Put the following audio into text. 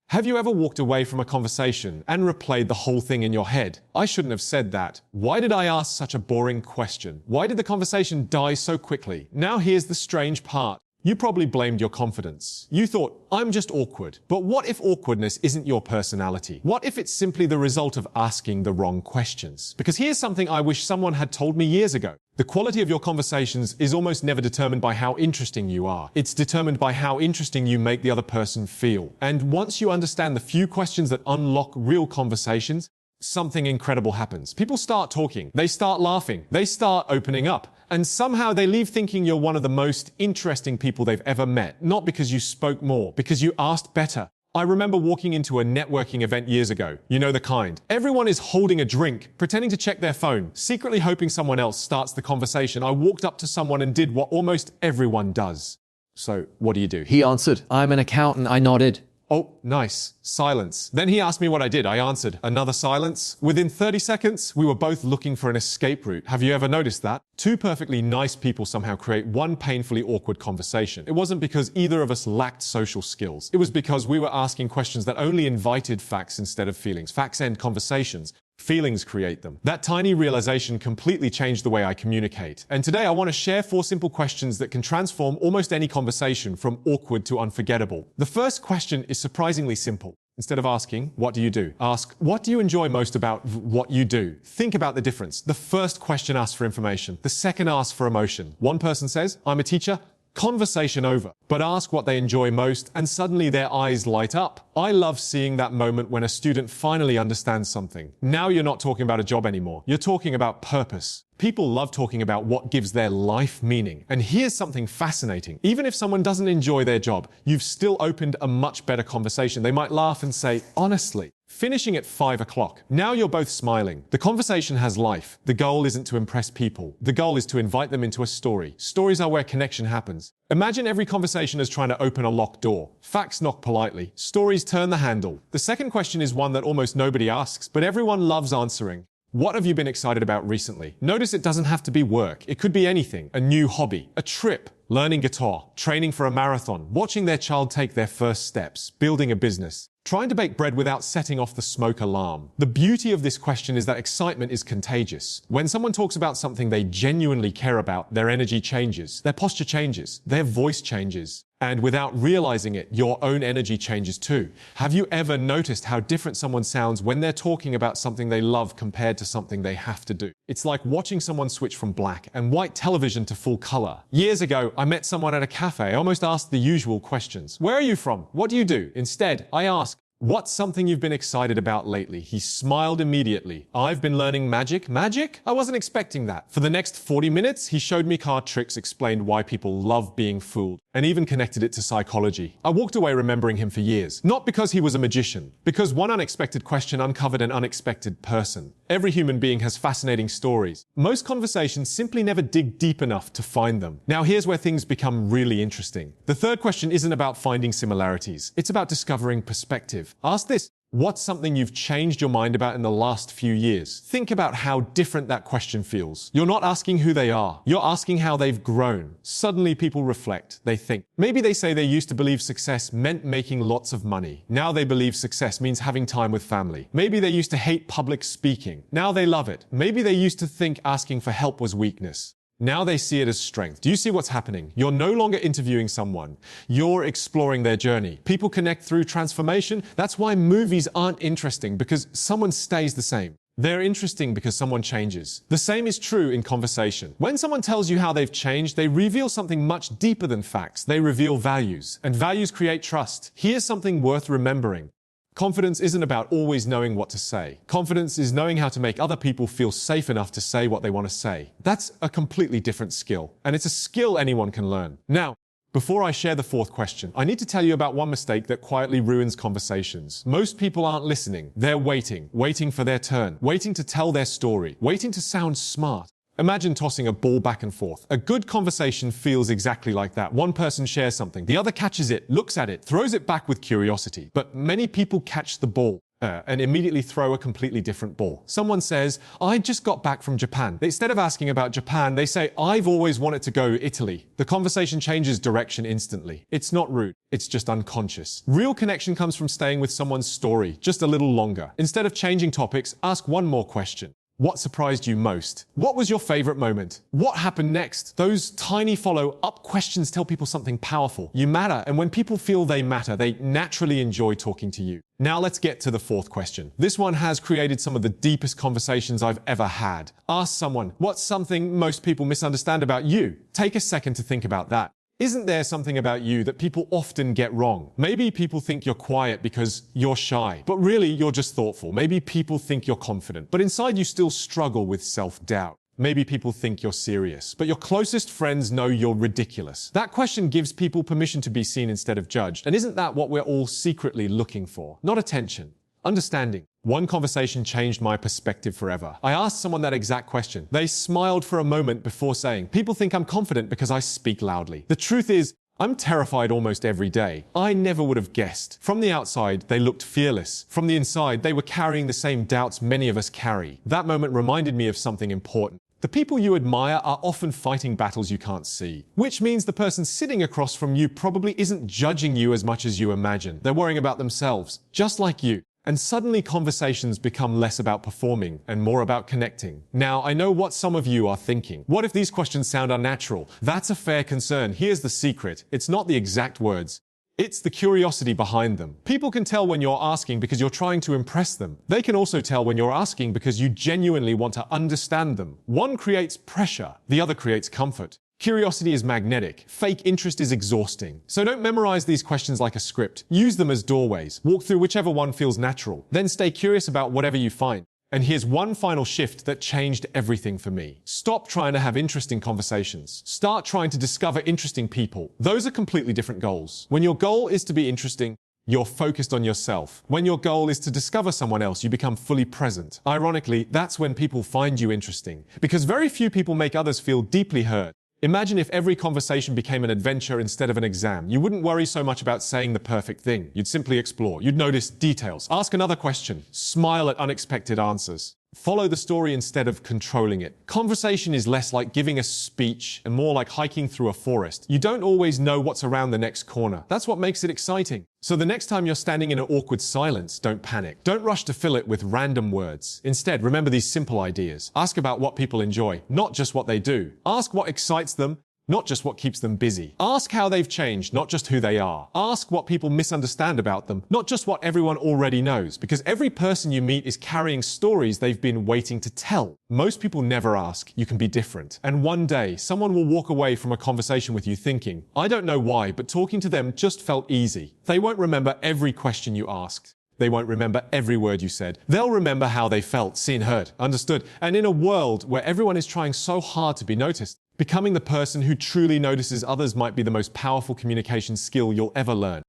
Have you ever walked away from a conversation and replayed the whole thing in your head? I shouldn't have said that. Why did I ask such a boring question? Why did the conversation die so quickly? Now here's the strange part. You probably blamed your confidence. You thought, I'm just awkward. But what if awkwardness isn't your personality? What if it's simply the result of asking the wrong questions? Because here's something I wish someone had told me years ago. The quality of your conversations is almost never determined by how interesting you are. It's determined by how interesting you make the other person feel. And once you understand the few questions that unlock real conversations, something incredible happens. People start talking, they start laughing, they start opening up, and somehow they leave thinking you're one of the most interesting people they've ever met. Not because you spoke more, because you asked better. I remember walking into a networking event years ago. You know the kind. Everyone is holding a drink, pretending to check their phone, secretly hoping someone else starts the conversation. I walked up to someone and did what almost everyone does. So, what do? He answered, I'm an accountant. I nodded. Oh, nice. Silence. Then he asked me what I did. I answered. Another silence. Within 30 seconds, we were both looking for an escape route. Have you ever noticed that? Two perfectly nice people somehow create one painfully awkward conversation. It wasn't because either of us lacked social skills. It was because we were asking questions that only invited facts instead of feelings. Facts end conversations. Feelings create them. That tiny realization completely changed the way I communicate. And today I want to share 4 simple questions that can transform almost any conversation from awkward to unforgettable. The first question is surprisingly simple. Instead of asking, what do you do? Ask, what do you enjoy most about what you do? Think about the difference. The first question asks for information. The second asks for emotion. One person says, I'm a teacher. Conversation over. But ask what they enjoy most, and suddenly their eyes light up. I love seeing that moment when a student finally understands something. Now you're not talking about a job anymore. You're talking about purpose. People love talking about what gives their life meaning. And here's something fascinating. Even if someone doesn't enjoy their job, you've still opened a much better conversation. They might laugh and say, honestly, finishing at 5 o'clock. Now you're both smiling. The conversation has life. The goal isn't to impress people. The goal is to invite them into a story. Stories are where connection happens. Imagine every conversation as trying to open a locked door. Facts knock politely. Stories turn the handle. The second question is one that almost nobody asks, but everyone loves answering. What have you been excited about recently? Notice it doesn't have to be work. It could be anything. A new hobby, a trip, learning guitar, training for a marathon, watching their child take their first steps, building a business, trying to bake bread without setting off the smoke alarm. The beauty of this question is that excitement is contagious. When someone talks about something they genuinely care about, their energy changes, their posture changes, their voice changes. And without realizing it, your own energy changes too. Have you ever noticed how different someone sounds when they're talking about something they love compared to something they have to do? It's like watching someone switch from black and white television to full color. Years ago, I met someone at a cafe. I almost asked the usual questions. Where are you from? What do you do? Instead, I asked, what's something you've been excited about lately? He smiled immediately. I've been learning magic. Magic? I wasn't expecting that. For the next 40 minutes, he showed me card tricks, explained why people love being fooled, and even connected it to psychology. I walked away remembering him for years. Not because he was a magician, because one unexpected question uncovered an unexpected person. Every human being has fascinating stories. Most conversations simply never dig deep enough to find them. Now here's where things become really interesting. The third question isn't about finding similarities. It's about discovering perspective. Ask this. What's something you've changed your mind about in the last few years? Think about how different that question feels. You're not asking who they are. You're asking how they've grown. Suddenly people reflect. They think. Maybe they say they used to believe success meant making lots of money. Now they believe success means having time with family. Maybe they used to hate public speaking. Now they love it. Maybe they used to think asking for help was weakness. Now they see it as strength. Do you see what's happening? You're no longer interviewing someone. You're exploring their journey. People connect through transformation. That's why movies aren't interesting, because someone stays the same. They're interesting because someone changes. The same is true in conversation. When someone tells you how they've changed, they reveal something much deeper than facts. They reveal values, and values create trust. Here's something worth remembering. Confidence isn't about always knowing what to say. Confidence is knowing how to make other people feel safe enough to say what they want to say. That's a completely different skill, and it's a skill anyone can learn. Now, before I share the fourth question, I need to tell you about one mistake that quietly ruins conversations. Most people aren't listening. They're waiting for their turn, waiting to tell their story, waiting to sound smart. Imagine tossing a ball back and forth. A good conversation feels exactly like that. One person shares something, the other catches it, looks at it, throws it back with curiosity. But many people catch the ball and immediately throw a completely different ball. Someone says, I just got back from Japan. Instead of asking about Japan, they say, I've always wanted to go to Italy. The conversation changes direction instantly. It's not rude, it's just unconscious. Real connection comes from staying with someone's story just a little longer. Instead of changing topics, ask one more question. What surprised you most? What was your favorite moment? What happened next? Those tiny follow-up questions tell people something powerful. You matter, and when people feel they matter, they naturally enjoy talking to you. Now let's get to the fourth question. This one has created some of the deepest conversations I've ever had. Ask someone, what's something most people misunderstand about you? Take a second to think about that. Isn't there something about you that people often get wrong? Maybe people think you're quiet because you're shy, but really you're just thoughtful. Maybe people think you're confident, but inside you still struggle with self-doubt. Maybe people think you're serious, but your closest friends know you're ridiculous. That question gives people permission to be seen instead of judged. And isn't that what we're all secretly looking for? Not attention, understanding. One conversation changed my perspective forever. I asked someone that exact question. They smiled for a moment before saying, people think I'm confident because I speak loudly. The truth is, I'm terrified almost every day. I never would have guessed. From the outside, they looked fearless. From the inside, they were carrying the same doubts many of us carry. That moment reminded me of something important. The people you admire are often fighting battles you can't see, which means the person sitting across from you probably isn't judging you as much as you imagine. They're worrying about themselves, just like you. And suddenly conversations become less about performing and more about connecting. Now, I know what some of you are thinking. What if these questions sound unnatural? That's a fair concern. Here's the secret. It's not the exact words. It's the curiosity behind them. People can tell when you're asking because you're trying to impress them. They can also tell when you're asking because you genuinely want to understand them. One creates pressure, the other creates comfort. Curiosity is magnetic. Fake interest is exhausting. So don't memorize these questions like a script. Use them as doorways. Walk through whichever one feels natural. Then stay curious about whatever you find. And here's one final shift that changed everything for me. Stop trying to have interesting conversations. Start trying to discover interesting people. Those are completely different goals. When your goal is to be interesting, you're focused on yourself. When your goal is to discover someone else, you become fully present. Ironically, that's when people find you interesting. Because very few people make others feel deeply heard. Imagine if every conversation became an adventure instead of an exam. You wouldn't worry so much about saying the perfect thing. You'd simply explore. You'd notice details. Ask another question. Smile at unexpected answers. Follow the story instead of controlling it. Conversation is less like giving a speech and more like hiking through a forest. You don't always know what's around the next corner. That's what makes it exciting. So the next time you're standing in an awkward silence, don't panic. Don't rush to fill it with random words. Instead, remember these simple ideas. Ask about what people enjoy, not just what they do. Ask what excites them, not just what keeps them busy. Ask how they've changed, not just who they are. Ask what people misunderstand about them, not just what everyone already knows, because every person you meet is carrying stories they've been waiting to tell. Most people never ask, you can be different. And one day, someone will walk away from a conversation with you thinking, I don't know why, but talking to them just felt easy. They won't remember every question you asked. They won't remember every word you said. They'll remember how they felt, seen, heard, understood. And in a world where everyone is trying so hard to be noticed, becoming the person who truly notices others might be the most powerful communication skill you'll ever learn.